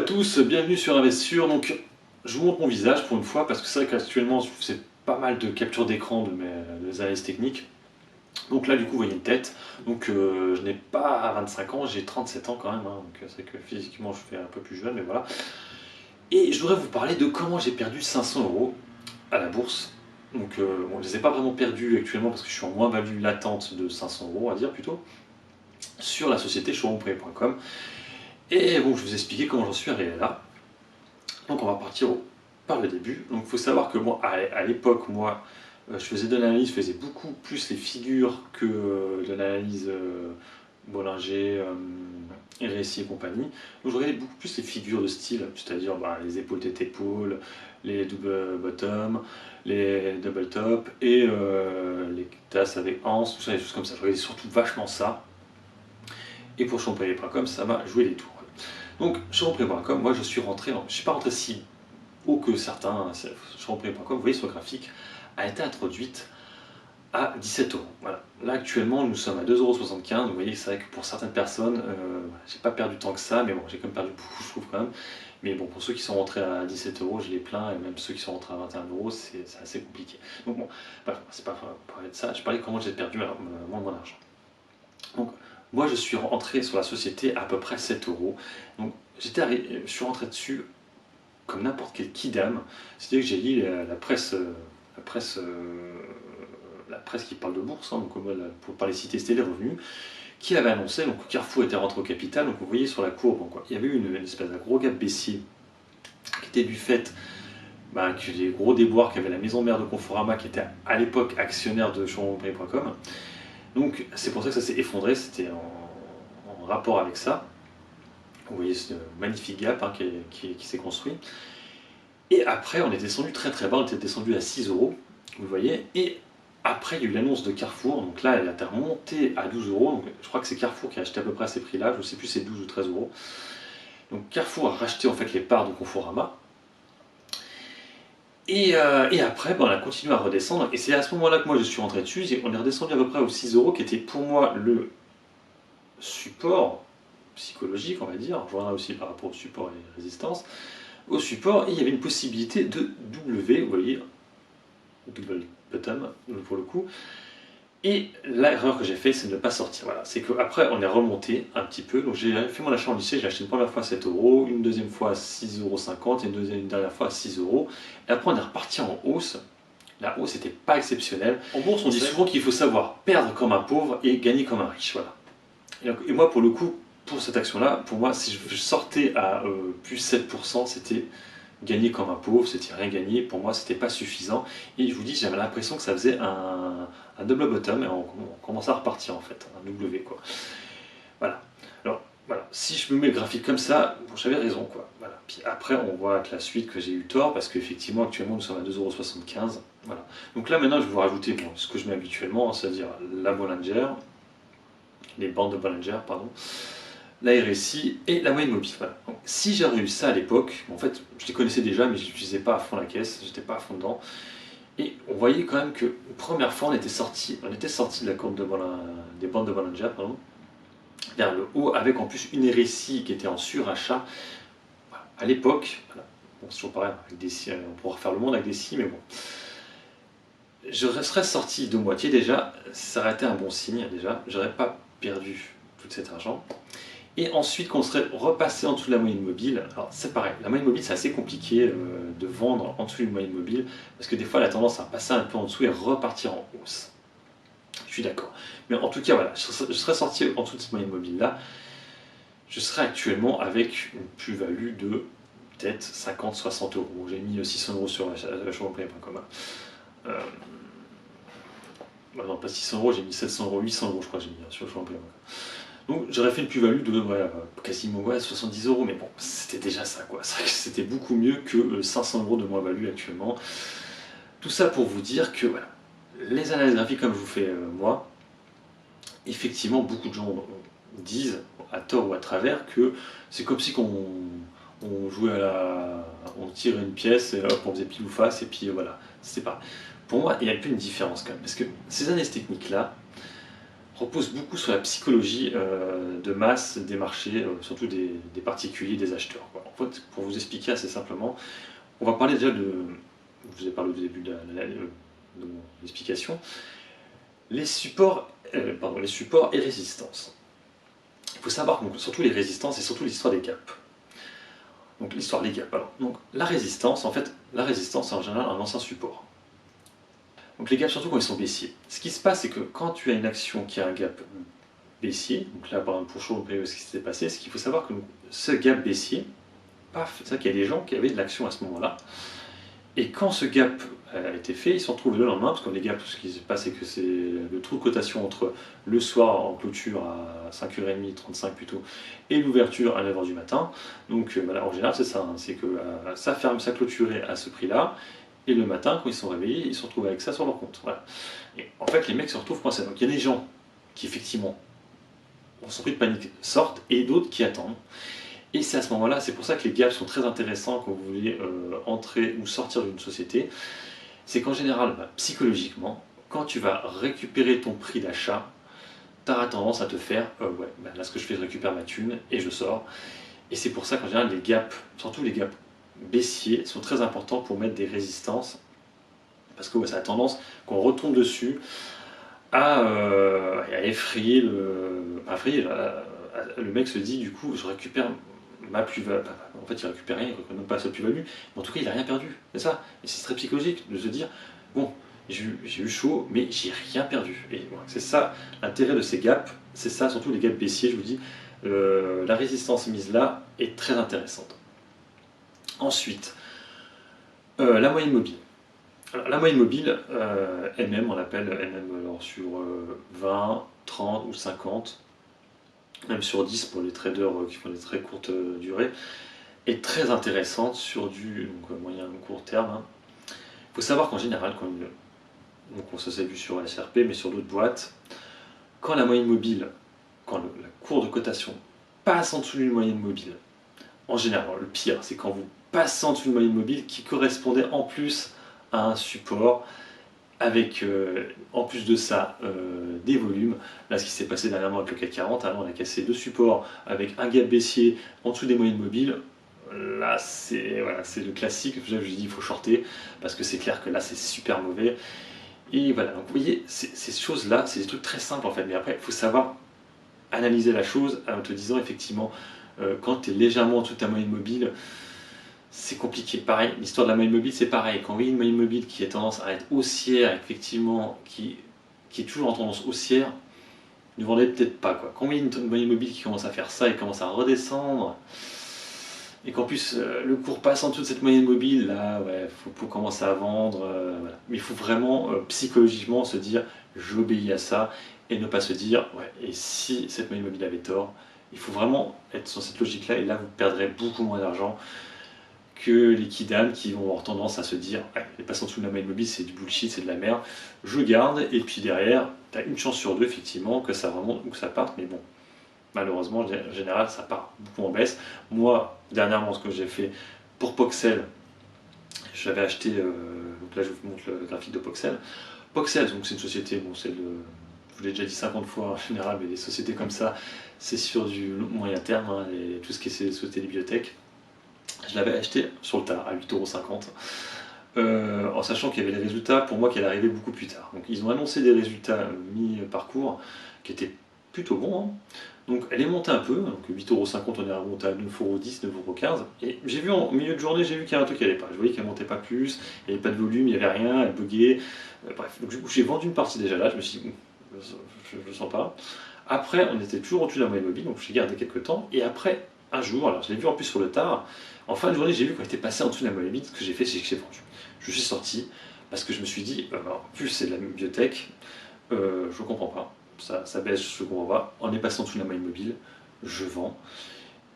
tous, bienvenue sur Investure. Donc, je vous montre mon visage pour une fois parce que c'est vrai qu'actuellement je fais pas mal de captures d'écran de mes analyses techniques. Donc là, du coup, vous voyez une tête. Donc, je n'ai pas 25 ans, j'ai 37 ans quand même. Donc, c'est vrai que physiquement, je fais un peu plus jeune, mais voilà. Et je voudrais vous parler de comment j'ai perdu 500 € à la bourse. Donc, bon, je ne les ai pas vraiment perdus actuellement parce que je suis en moins-value latente de 500 €, on va dire plutôt, sur la société showroompré.com. Et bon, je vais vous expliquer comment j'en suis arrivé là. Donc on va partir par le début. Donc il faut savoir que moi, à l'époque, moi, je faisais de l'analyse, je faisais beaucoup plus les figures que de l'analyse Bollinger, RSI et compagnie. Donc je regardais beaucoup plus les figures de style, c'est-à-dire les épaules tête épaules, les double bottom, les double top et les tasses avec anse, tout ça, des choses comme ça. Je regardais surtout vachement ça. Et pour champré.com, ça m'a joué des tours. Donc, champré.com, moi je suis rentré, je ne suis pas rentré si haut que certains, champré.com, vous voyez sur le graphique, a été introduite à 17 €. Voilà. Là actuellement nous sommes à 2,75 €, vous voyez c'est vrai que pour certaines personnes, j'ai pas perdu tant que ça, mais bon j'ai quand même perdu beaucoup je trouve quand même. Mais bon pour ceux qui sont rentrés à 17 €, je les plains, et même ceux qui sont rentrés à 21 €, c'est assez compliqué. Donc bon, bref, c'est pas pour parler de ça, je parlais de comment j'ai perdu mon argent. Donc, moi, je suis rentré sur la société à peu près 7 €. Donc, je suis rentré dessus comme n'importe quel kidam. C'est-à-dire que j'ai lu la presse qui parle de bourse, donc pour parler citer, c'était les revenus, qui avait annoncé donc Carrefour était rentré au capital. Donc, vous voyez sur la courbe, il y avait eu une espèce de gros gap baissier qui était du fait que des gros déboires qu'avait la maison mère de Conforama, qui était à l'époque actionnaire de showroompré.com. Donc c'est pour ça que ça s'est effondré, c'était en rapport avec ça. Vous voyez ce magnifique gap qui s'est construit. Et après on est descendu très très bas, on était descendu à 6 €, vous voyez. Et après il y a eu l'annonce de Carrefour, donc là elle a remonté à 12 €. Donc, je crois que c'est Carrefour qui a acheté à peu près à ces prix-là, je ne sais plus si c'est 12 ou 13 €. Donc Carrefour a racheté en fait les parts de Conforama. Et après, on a continué à redescendre, et c'est à ce moment-là que moi je suis rentré dessus. On est redescendu à peu près aux 6 € qui était pour moi le support psychologique, on va dire. Je reviendrai aussi par rapport au support et résistance. Au support, et il y avait une possibilité de W, vous voyez, double bottom pour le coup. Et l'erreur que j'ai fait, c'est de ne pas sortir. Voilà, c'est qu'après on est remonté un petit peu. Donc j'ai fait mon achat en lycée, j'ai acheté une première fois à 7 €, une deuxième fois à 6,50 € et une dernière fois à 6 €. Et après on est reparti en hausse. La hausse n'était pas exceptionnelle. En bourse, on dit souvent qu'il faut savoir perdre comme un pauvre et gagner comme un riche. Voilà. Et moi, pour le coup, pour cette action-là, pour moi, si je sortais à plus 7%, c'était gagner comme un pauvre, c'était rien gagné. Pour moi, c'était pas suffisant. Et je vous dis, j'avais l'impression que ça faisait un double bottom et on commençait à repartir en fait, un W quoi. Voilà. Alors, voilà, si je me mets le graphique comme ça, bon, j'avais raison quoi. Voilà. Puis après, on voit avec la suite que j'ai eu tort parce qu'effectivement, actuellement, nous sommes à 2,75 €. Voilà. Donc là, maintenant, je vais vous rajouter ce que je mets habituellement, c'est-à-dire la Bollinger, les bandes de Bollinger, pardon, la RSI et la moyenne mobile. Voilà. Donc, si j'avais eu ça à l'époque, en fait, je les connaissais déjà, mais je n'utilisais pas à fond la caisse, j'étais pas à fond dedans. Et on voyait quand même que la première fois, on était sorti de la courbe des bandes de Bollinger, pardon, vers le haut, avec en plus une RSI qui était en surachat. Voilà. À l'époque, voilà. Bon, c'est toujours pareil, avec des si, on pourra refaire le monde avec des si, mais bon. Je serais sorti de moitié déjà, ça aurait été un bon signe déjà, j'aurais pas perdu tout cet argent. Et ensuite, qu'on serait repassé en dessous de la moyenne mobile. Alors c'est pareil, la moyenne mobile c'est assez compliqué de vendre en dessous d'une moyenne mobile, parce que des fois elle a tendance à passer un peu en dessous et repartir en hausse. Je suis d'accord. Mais en tout cas, voilà, je serais sorti en dessous de cette moyenne mobile là, je serais actuellement avec une plus-value de peut-être 50-60 €. J'ai mis 600 € sur showroompré.com. Non, pas 600 €, j'ai mis 700 €, 800 € je crois que j'ai mis sur showroompré.com. Donc j'aurais fait une plus-value de quasiment 70 €, mais bon, c'était déjà ça quoi. C'est vrai que c'était beaucoup mieux que 500 € de moins-value actuellement. Tout ça pour vous dire que voilà, les analyses graphiques comme je vous fais moi, effectivement beaucoup de gens disent, à tort ou à travers, que c'est comme si on jouait on tirait une pièce et hop, on faisait pile ou face et puis voilà, c'est pas. Pour moi, il y a un peu une différence quand même, parce que ces analyses techniques là, repose beaucoup sur la psychologie de masse des marchés, surtout des particuliers, des acheteurs, quoi. En fait, pour vous expliquer assez simplement, on va parler déjà de. Je vous ai parlé au début de mon explication. Les supports et résistances. Il faut savoir que surtout les résistances et surtout l'histoire des gaps. Donc l'histoire des gaps. Alors, donc la résistance, en fait, la résistance c'est en général un ancien support. Donc les gaps, surtout quand ils sont baissiers. Ce qui se passe, c'est que quand tu as une action qui a un gap baissier, donc là par exemple pour Shaw, ce qui s'est passé, c'est qu'il faut savoir que ce gap baissier, paf, c'est ça qu'il y a des gens qui avaient de l'action à ce moment-là. Et quand ce gap a été fait, ils se retrouvent le lendemain, parce que les gaps, ce qui se passe, c'est que c'est le trou de cotation entre le soir en clôture à 5h30, 35 plutôt, et l'ouverture à 9h du matin. Donc voilà, en général, c'est ça, hein, c'est que ça ferme, ça clôturait à ce prix-là, et le matin, quand ils sont réveillés, ils se retrouvent avec ça sur leur compte. Voilà. Et en fait, les mecs se retrouvent coincés. Donc il y a des gens qui, effectivement, sont pris de panique, sortent, et d'autres qui attendent. Et c'est à ce moment-là, c'est pour ça que les gaps sont très intéressants quand vous voulez entrer ou sortir d'une société. C'est qu'en général, psychologiquement, quand tu vas récupérer ton prix d'achat, tu auras tendance à te faire ouais, là ce que je fais, je récupère ma thune et je sors. Et c'est pour ça qu'en général, les gaps, surtout les gaps baissiers, sont très importants pour mettre des résistances. Parce que ouais, ça a tendance, qu'on retombe dessus, à effrayer le mec se dit du coup, je récupère ma plus-value. En fait, il récupère rien, il ne récupère même pas sa plus-value, mais en tout cas, il n'a rien perdu. C'est ça. Et c'est très psychologique de se dire bon, j'ai eu chaud, mais j'ai rien perdu. Et voilà, c'est ça l'intérêt de ces gaps. C'est ça, surtout les gaps baissiers, je vous dis. La résistance mise là est très intéressante. Ensuite, la moyenne mobile. Alors, la moyenne mobile, MM, on l'appelle MM alors, sur 20, 30 ou 50, même sur 10 pour les traders qui font des très courtes durées, est très intéressante sur du moyen court terme. Hein. Il faut savoir qu'en général, donc ça s'est vu sur SRP, mais sur d'autres boîtes, quand la moyenne mobile, quand la courbe de cotation passe en dessous d'une moyenne mobile, en général, le pire, c'est quand vous passez en dessous d'une moyenne mobile qui correspondait en plus à un support, avec en plus de ça des volumes. Là, ce qui s'est passé dernièrement avec le CAC 40, alors on a cassé deux supports avec un gap baissier en dessous des moyennes mobiles. Là, c'est le classique. Je dis il faut shorter parce que c'est clair que là, c'est super mauvais. Et voilà, donc vous voyez, ces choses-là, c'est des trucs très simples en fait. Mais après, il faut savoir analyser la chose en te disant effectivement, quand tu es légèrement en dessous de ta moyenne mobile, c'est compliqué. Pareil, l'histoire de la moyenne mobile, c'est pareil. Quand vous voyez une moyenne mobile qui a tendance à être haussière, effectivement, qui est toujours en tendance haussière, ne vendez peut-être pas. Quoi. Quand vous voyez une moyenne mobile qui commence à faire ça et commence à redescendre, et qu'en plus le cours passe en dessous de cette moyenne mobile, là, ouais, faut commencer à vendre. Voilà. Mais il faut vraiment psychologiquement se dire, j'obéis à ça, et ne pas se dire, ouais, et si cette moyenne mobile avait tort, il faut vraiment être sur cette logique-là, et là, vous perdrez beaucoup moins d'argent que les kidam qui vont avoir tendance à se dire les passants dessous de la moyenne mobile c'est du bullshit, c'est de la merde, je garde, et puis derrière, tu as une chance sur deux effectivement que ça remonte ou que ça parte, mais bon, malheureusement en général ça part beaucoup en baisse. Moi, dernièrement, ce que j'ai fait pour Poxel, j'avais acheté, donc là je vous montre le graphique de Poxel. Poxel, donc c'est une société, bon, je vous l'ai déjà dit 50 fois en général, mais les sociétés comme ça, c'est sur du moyen terme, hein, et tout ce qui est société des biotech. Je l'avais acheté sur le tard à 8,50 €, en sachant qu'il y avait les résultats pour moi qui allaient arriver beaucoup plus tard. Donc ils ont annoncé des résultats mi-parcours qui étaient plutôt bons. Hein. Donc elle est montée un peu, donc 8,50 €, on est remonté à 9,10 €, 9,15 €. Et j'ai vu en milieu de journée, j'ai vu qu'il y avait un truc qui n'allait pas. Je voyais qu'elle ne montait pas plus, il n'y avait pas de volume, il n'y avait rien, elle buguait. Bref, donc j'ai vendu une partie déjà là, je me suis dit, je ne le sens pas. Après, on était toujours au-dessus de la moyenne mobile, donc j'ai gardé quelques temps. Et après, un jour, alors je l'ai vu en plus sur le tard, en fin de journée, j'ai vu qu'on était passé en dessous de la moyenne mobile. Ce que j'ai fait, c'est que j'ai vendu. Je suis sorti parce que je me suis dit, en plus c'est de la biotech, je ne comprends pas. Ça baisse, je ne comprends pas. On est passé en dessous de la moyenne mobile, je vends.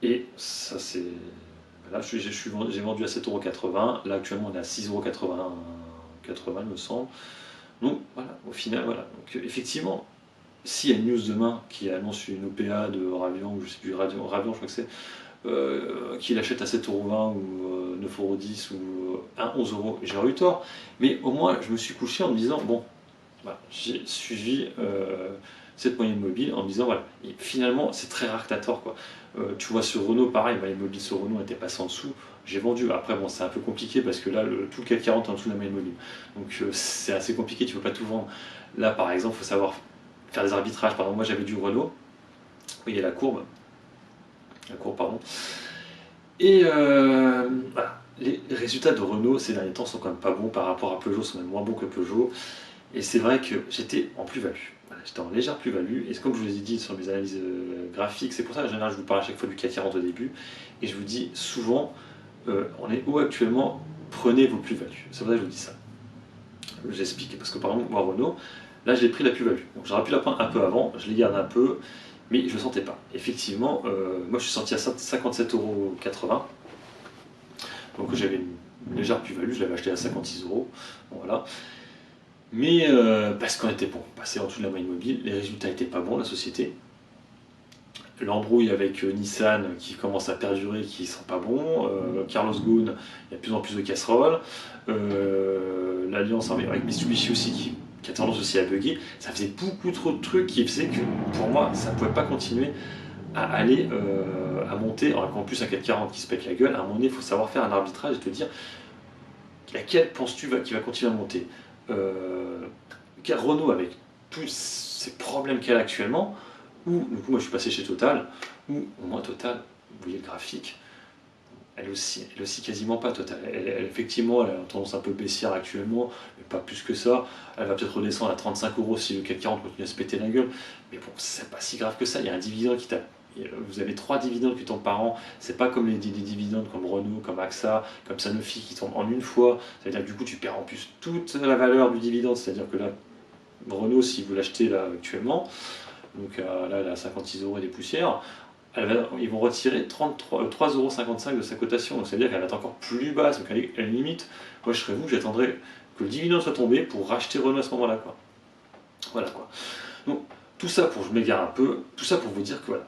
Et ça, c'est. Là, j'ai vendu à 7,80 €. Là, actuellement, on est à 6,80 €, il me semble. Donc, voilà, au final, voilà. Donc, effectivement, s'il y a une news demain qui annonce une OPA de Ravian, ou je sais plus, Ravian, je crois que c'est, qu'il achète à 7,20 € ou 9,10 € ou 11 €, j'aurais eu tort. Mais au moins, je me suis couché en me disant, bon, voilà, j'ai suivi cette moyenne mobile en me disant voilà, et finalement c'est très rare que tu as tort quoi. Tu vois sur Renault pareil, ma moyenne mobile sur Renault était passée en dessous, j'ai vendu. Après bon c'est un peu compliqué parce que là tout le CAC 40 est en dessous de la moyenne mobile. Donc c'est assez compliqué, tu peux pas tout vendre. Là par exemple, il faut savoir faire des arbitrages. Par exemple, moi j'avais du Renault, vous voyez la courbe pardon. Et voilà. Les résultats de Renault ces derniers temps sont quand même pas bons par rapport à Peugeot, sont même moins bons que Peugeot. Et c'est vrai que j'étais en plus-value. Voilà, j'étais en légère plus-value. Et comme je vous ai dit sur mes analyses graphiques, c'est pour ça que en général je vous parle à chaque fois du CAC 40 au début. Et je vous dis souvent, on est où actuellement, prenez vos plus-values. C'est pour ça que je vous dis ça. J'explique. Parce que par exemple, moi Renault, là j'ai pris la plus-value. Donc j'aurais pu la prendre un peu avant, je l'ai gardé un peu, mais je ne le sentais pas. Effectivement, moi je suis sorti à 57,80 €. Donc j'avais une légère plus-value, je l'avais acheté à 56 €. Bon, voilà. Mais parce qu'on était bon, passé en dessous de la moyenne mobile, les résultats n'étaient pas bons, la société. L'embrouille avec Nissan qui commence à perdurer, qui ne sent pas bon. Carlos Ghosn, il y a de plus en plus de casseroles. L'alliance avec Mitsubishi aussi qui a tendance aussi à bugger. Ça faisait beaucoup trop de trucs qui faisaient que pour moi, ça ne pouvait pas continuer à aller à monter. En plus, un 440 qui se pète la gueule, à un moment donné, il faut savoir faire un arbitrage et te dire laquelle penses-tu qu'il va continuer à monter. Renault avec tous ces problèmes qu'elle a actuellement, ou du coup moi je suis passé chez Total, ou au moins Total, vous voyez le graphique, elle aussi quasiment pas Total. Effectivement elle a tendance un peu baissière actuellement, mais pas plus que ça. Elle va peut-être redescendre à 35 € si le CAC 40 continue à se péter la gueule, mais bon c'est pas si grave que ça. Il y a un dividende qui tape. Vous avez 3 dividendes qui tombent par an, c'est pas comme les dividendes comme Renault, comme AXA, comme Sanofi qui tombent en une fois, c'est-à-dire que du coup tu perds en plus toute la valeur du dividende, c'est-à-dire que là, Renault, si vous l'achetez là actuellement, donc là elle a 56 € et des poussières, ils vont retirer 3,55 € de sa cotation, donc c'est-à-dire qu'elle va être encore plus basse, donc à la limite, moi je serais vous, j'attendrais que le dividende soit tombé pour racheter Renault à ce moment-là, quoi. Voilà quoi. Donc tout ça pour, je m'égare un peu, tout ça pour vous dire que voilà,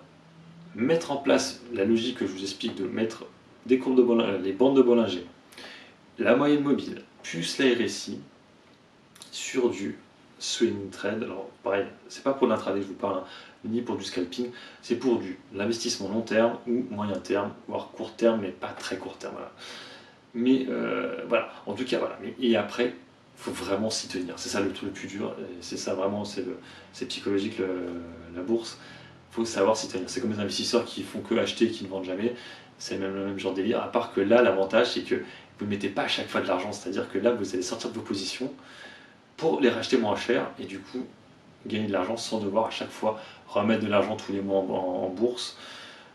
mettre en place la logique que je vous explique de mettre des courbes de les bandes de Bollinger, la moyenne mobile, plus la RSI, sur du swing trade. Alors pareil, c'est pas pour l'intraday que je vous parle, hein, ni pour du scalping, c'est pour l'investissement long terme ou moyen terme, voire court terme, mais pas très court terme. Voilà. Mais voilà, en tout cas, voilà. Et après, il faut vraiment s'y tenir. C'est ça le truc le plus dur, c'est ça vraiment, c'est psychologique la bourse. Il faut savoir s'y tenir. C'est comme les investisseurs qui font que acheter et qui ne vendent jamais. C'est le même genre de délire. À part que là, l'avantage, c'est que vous ne mettez pas à chaque fois de l'argent. C'est-à-dire que là, vous allez sortir de vos positions pour les racheter moins cher et du coup gagner de l'argent sans devoir à chaque fois remettre de l'argent tous les mois en bourse.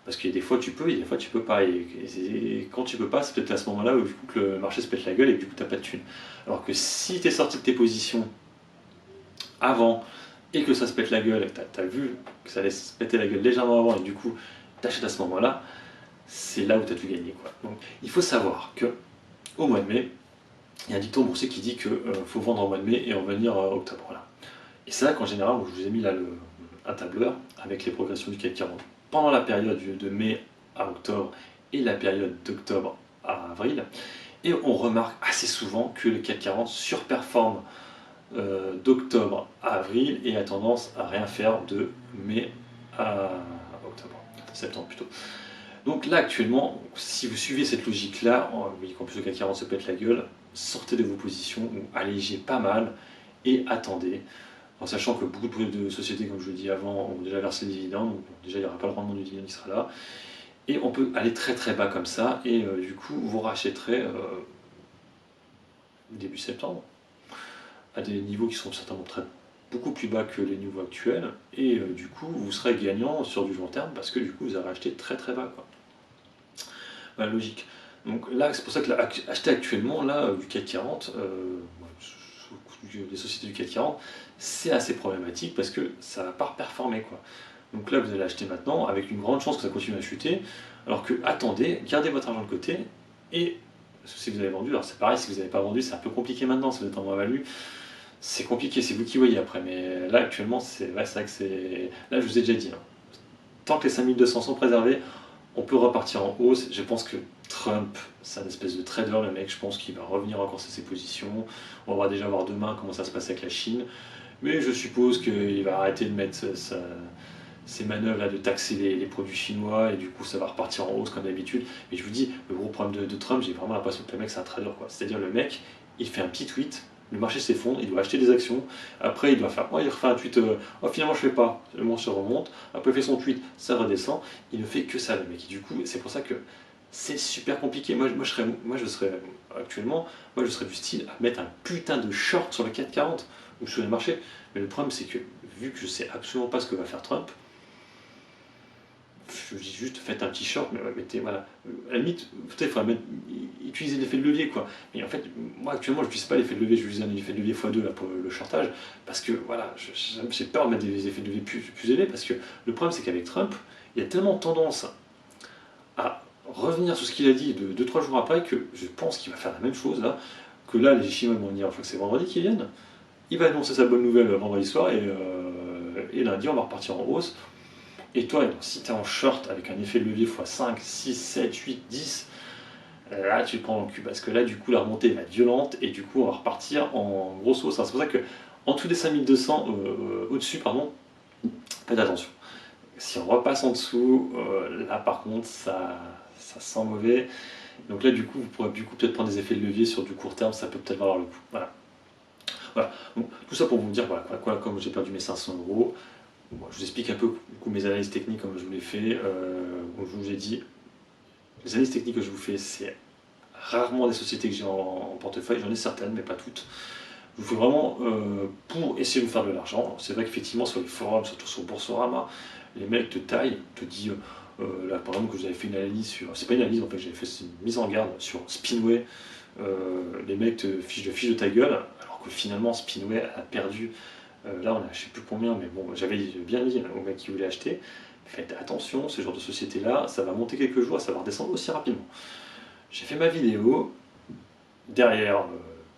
Parce qu'il y a des fois tu peux et des fois tu peux pas. Et quand tu peux pas, c'est peut-être à ce moment-là où du coup que le marché se pète la gueule et du coup tu n'as pas de thunes. Alors que si tu es sorti de tes positions avant et que ça se pète la gueule, tu as vu que ça allait se péter la gueule légèrement avant et du coup tu achètes à ce moment-là, c'est là où tu as tout gagné, quoi. Donc il faut savoir que au mois de mai, il y a un dicton boursier qui dit qu'il faut vendre en mois de mai et en venir octobre. Voilà. Et c'est vrai qu'en général, je vous ai mis là un tableur avec les progressions du CAC 40 pendant la période de mai à octobre et la période d'octobre à avril. Et on remarque assez souvent que le CAC 40 surperforme d'octobre à avril et a tendance à rien faire de mai à octobre, septembre plutôt. Donc là actuellement, si vous suivez cette logique-là, qu'en plus le CAC 40 se pète la gueule, sortez de vos positions ou allégez pas mal et attendez, en sachant que beaucoup de sociétés, comme je le dis avant, ont déjà versé des dividendes, donc déjà il n'y aura pas le rendement du dividende qui sera là, et on peut aller très très bas comme ça, et du coup vous rachèterez début septembre, à des niveaux qui sont certainement beaucoup plus bas que les niveaux actuels, et du coup vous serez gagnant sur du long terme, parce que du coup vous avez acheté très très bas, quoi. Voilà, logique. Donc là, c'est pour ça que acheter actuellement là, du CAC 40, des sociétés du CAC 40, c'est assez problématique parce que ça ne va pas performer, quoi. Donc là, vous allez acheter maintenant avec une grande chance que ça continue à chuter, alors que attendez, gardez votre argent de côté et si vous avez vendu, alors c'est pareil, si vous n'avez pas vendu, c'est un peu compliqué maintenant, si vous êtes en moins-value, c'est compliqué, c'est vous qui voyez après, mais là actuellement, c'est vrai que c'est. Là, je vous ai déjà dit, hein, tant que les 5200 sont préservés, on peut repartir en hausse. Je pense que Trump, c'est un espèce de trader, le mec, je pense qu'il va revenir encore sur ses positions. On va déjà voir demain comment ça se passe avec la Chine. Mais je suppose qu'il va arrêter de mettre ces manœuvres là de taxer les produits chinois et du coup ça va repartir en hausse comme d'habitude. Mais je vous dis, le gros problème de Trump, j'ai vraiment l'impression que le mec c'est un trader quoi. C'est-à-dire le mec, il fait un petit tweet, le marché s'effondre, il doit acheter des actions, après il doit faire, il refait un tweet, oh finalement je fais pas, le marché remonte, après il fait son tweet, ça redescend, il ne fait que ça le mec. Et du coup c'est pour ça que c'est super compliqué. Je serais actuellement, moi je serais du style à mettre un putain de short sur le 440 ou sur les marchés. Mais le problème c'est que vu que je sais absolument pas ce que va faire Trump, je dis juste faites un petit short, mais mettez, voilà. À la limite, peut-être il faudrait utiliser l'effet de levier, quoi. Mais en fait, moi actuellement, je n'utilise pas l'effet de levier, je utilise un effet de levier x2 là, pour le shortage, parce que voilà, j'ai peur de mettre des effets de levier plus élevés, parce que le problème c'est qu'avec Trump, il y a tellement tendance à revenir sur ce qu'il a dit 2-3 jours après que je pense qu'il va faire la même chose là, que là, les Chinois vont dire, je crois que c'est vendredi qu'ils viennent, il va annoncer sa bonne nouvelle vendredi soir, et lundi, on va repartir en hausse. Et toi, si tu es en short avec un effet de levier x5, 6, 7, 8, 10, là tu te prends dans le cul parce que là du coup la remontée va être violente et du coup on va repartir en grosse hausse. C'est pour ça que en dessous des 5200, au-dessus, pardon, faites attention. Si on repasse en dessous, là par contre ça sent mauvais. Donc là du coup vous pourrez du coup peut-être prendre des effets de levier sur du court terme, ça peut peut-être valoir le coup. Voilà. Voilà. Donc, tout ça pour vous dire, voilà, comme j'ai perdu mes 500 euros, bon, je vous explique un peu du coup, mes analyses techniques comme je vous l'ai fait. Comme je vous ai dit, les analyses techniques que je vous fais, c'est rarement des sociétés que j'ai en portefeuille, j'en ai certaines, mais pas toutes. Je vous fais vraiment pour essayer de vous faire de l'argent. C'est vrai qu'effectivement, sur les forums, surtout sur Boursorama, les mecs te taillent, te disent, là par exemple, que j'avais fait une analyse sur. C'est pas une analyse en fait, j'avais fait une mise en garde sur Spinway. Les mecs te fichent de ta gueule, alors que finalement, Spinway a perdu. Là, on a je sais plus combien, mais bon, j'avais bien dit au mec qui voulait acheter. Faites attention, ce genre de société-là, ça va monter quelques jours, ça va redescendre aussi rapidement. J'ai fait ma vidéo, derrière,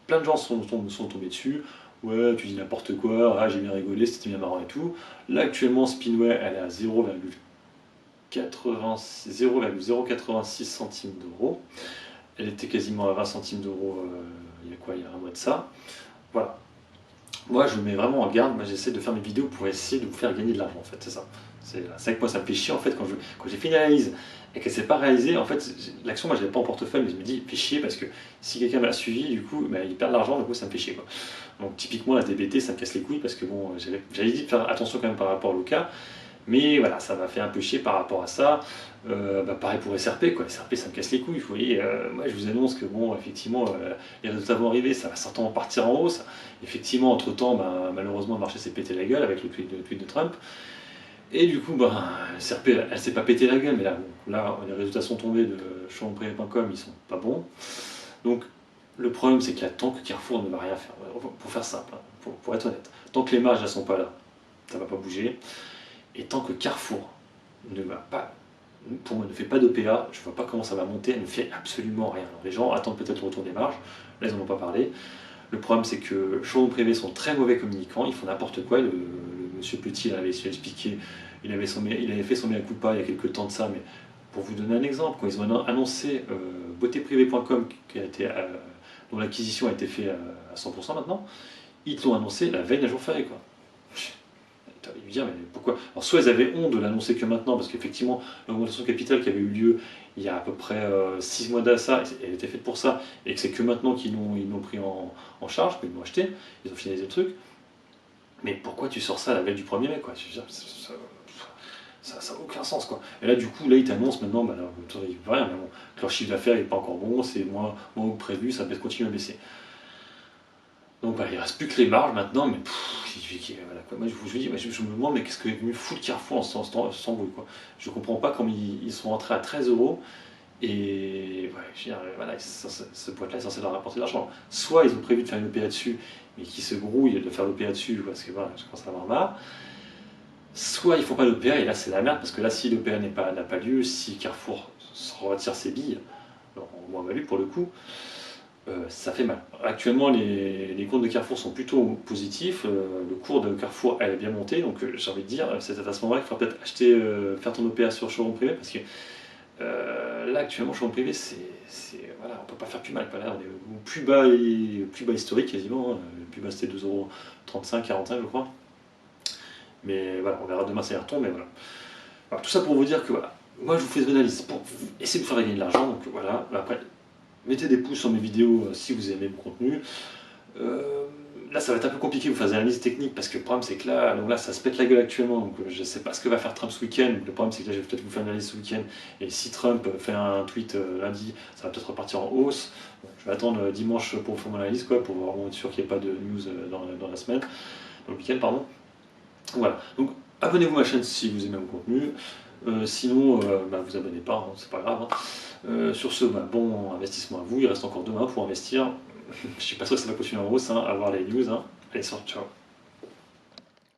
plein de gens sont tombés dessus. Ouais, tu dis n'importe quoi, ah, j'ai bien rigolé, c'était bien marrant et tout. Là, actuellement, Spinway, elle est à 0,086 centimes d'euros. Elle était quasiment à 20 centimes d'euros il y a quoi, il y a un mois de ça. Voilà. Moi, je me mets vraiment en garde. Moi, j'essaie de faire mes vidéos pour essayer de vous faire gagner de l'argent, en fait. C'est ça. C'est vrai que moi, ça me fait chier, en fait, quand j'ai fait une analyse et qu'elle ne s'est pas réalisée. En fait, l'action, moi, je l'ai pas en portefeuille, mais je me dis, fait chier parce que si quelqu'un m'a suivi, du coup, bah, il perd de l'argent, du coup, ça me fait chier, quoi. Donc, typiquement, la DBT, ça me casse les couilles parce que bon, j'avais dit de faire attention quand même par rapport au cas. Mais voilà, ça m'a fait un peu chier par rapport à ça. Pareil pour SRP, quoi. SRP, ça me casse les couilles. Vous voyez, moi, je vous annonce que bon, effectivement, les résultats vont arriver, ça va certainement partir en hausse. Effectivement, entre-temps, malheureusement, le marché s'est pété la gueule avec le tweet de Trump. Et du coup, SRP, elle s'est pas pété la gueule, mais là, les résultats sont tombés de showonprivé.com, ils sont pas bons. Donc, le problème, c'est que là, tant que Carrefour ne va rien faire, pour faire simple, hein, pour être honnête, tant que les marges ne sont pas là, ça ne va pas bouger. Et tant que Carrefour ne va pas, pour moi, ne fait pas d'OPA, je ne vois pas comment ça va monter, elle ne fait absolument rien. Alors, les gens attendent peut-être le retour des marges, là ils n'en ont pas parlé. Le problème c'est que showroom privés sont très mauvais communicants, ils font n'importe quoi. Le monsieur Petit avait expliqué, il avait fait son mea culpa il y a quelques temps de ça, mais pour vous donner un exemple, quand ils ont annoncé beautéprivé.com dont l'acquisition a été faite à 100% maintenant, ils l'ont annoncé la veille d'un jour férié, quoi. Tu vas lui dire, mais pourquoi? Alors, soit ils avaient honte de l'annoncer que maintenant, parce qu'effectivement, l'augmentation de capital qui avait eu lieu il y a à peu près 6 mois d'assa, elle était faite pour ça, et que c'est que maintenant qu'ils l'ont pris en charge, qu'ils l'ont acheté, ils ont finalisé le truc. Mais pourquoi tu sors ça à la veille du 1er mai, quoi? Ça n'a aucun sens, quoi. Et là, du coup, là, ils t'annoncent maintenant, là, il ne rien, mais bon, que leur chiffre d'affaires n'est pas encore bon, c'est moins que prévu, ça peut continuer à baisser. Donc voilà, il ne reste plus que les marges maintenant, mais voilà, quoi. Moi, je vous dis, je me demande, mais qu'est-ce que est venu foutre Carrefour sans bruit, quoi. Je ne comprends pas comment ils sont rentrés à 13 euros et ouais, je veux dire, voilà, ce boîte-là est censé leur rapporter de l'argent. Soit ils ont prévu de faire une OPA dessus, mais qui se grouillent de faire l'OPA dessus parce que voilà, je commence à avoir marre. Soit ils font pas d'OPA et là c'est la merde parce que là, si l'OPA n'a pas lieu, si Carrefour retire ses billes, en moins-value pour le coup, ça fait mal. Actuellement, les comptes de Carrefour sont plutôt positifs. Le cours de Carrefour, elle a bien monté. Donc, j'ai envie de dire, c'est à ce moment-là qu'il faudra peut-être faire ton OPA sur showroom privé parce que là actuellement, chez mon PV, voilà, on peut pas faire plus mal. Quoi. Là, on est au plus bas historique quasiment. Hein. Le plus bas c'était 2,35 €, 45 je crois. Mais voilà, on verra demain si ça retombe. Mais voilà. Alors, tout ça pour vous dire que voilà, moi je vous fais des analyses pour essayer de vous faire gagner de l'argent. Donc voilà, après, mettez des pouces sur mes vidéos si vous aimez mon contenu. Là, ça va être un peu compliqué de vous faire des analyses techniques parce que le problème c'est que là, ça se pète la gueule actuellement. Donc je ne sais pas ce que va faire Trump ce week-end. Le problème c'est que là, je vais peut-être vous faire une analyse ce week-end. Et si Trump fait un tweet lundi, ça va peut-être repartir en hausse. Donc, je vais attendre dimanche pour vous faire mon analyse, quoi, pour vraiment être sûr qu'il n'y ait pas de news dans la semaine, dans le week-end, pardon. Voilà. Donc abonnez-vous à ma chaîne si vous aimez mon contenu. Sinon, vous abonnez pas, hein, c'est pas grave. Hein. Sur ce, bon investissement à vous. Il reste encore demain pour investir. Je suis pas sûr que ça va continuer en hausse, hein, à voir les news. Hein. Allez, ciao.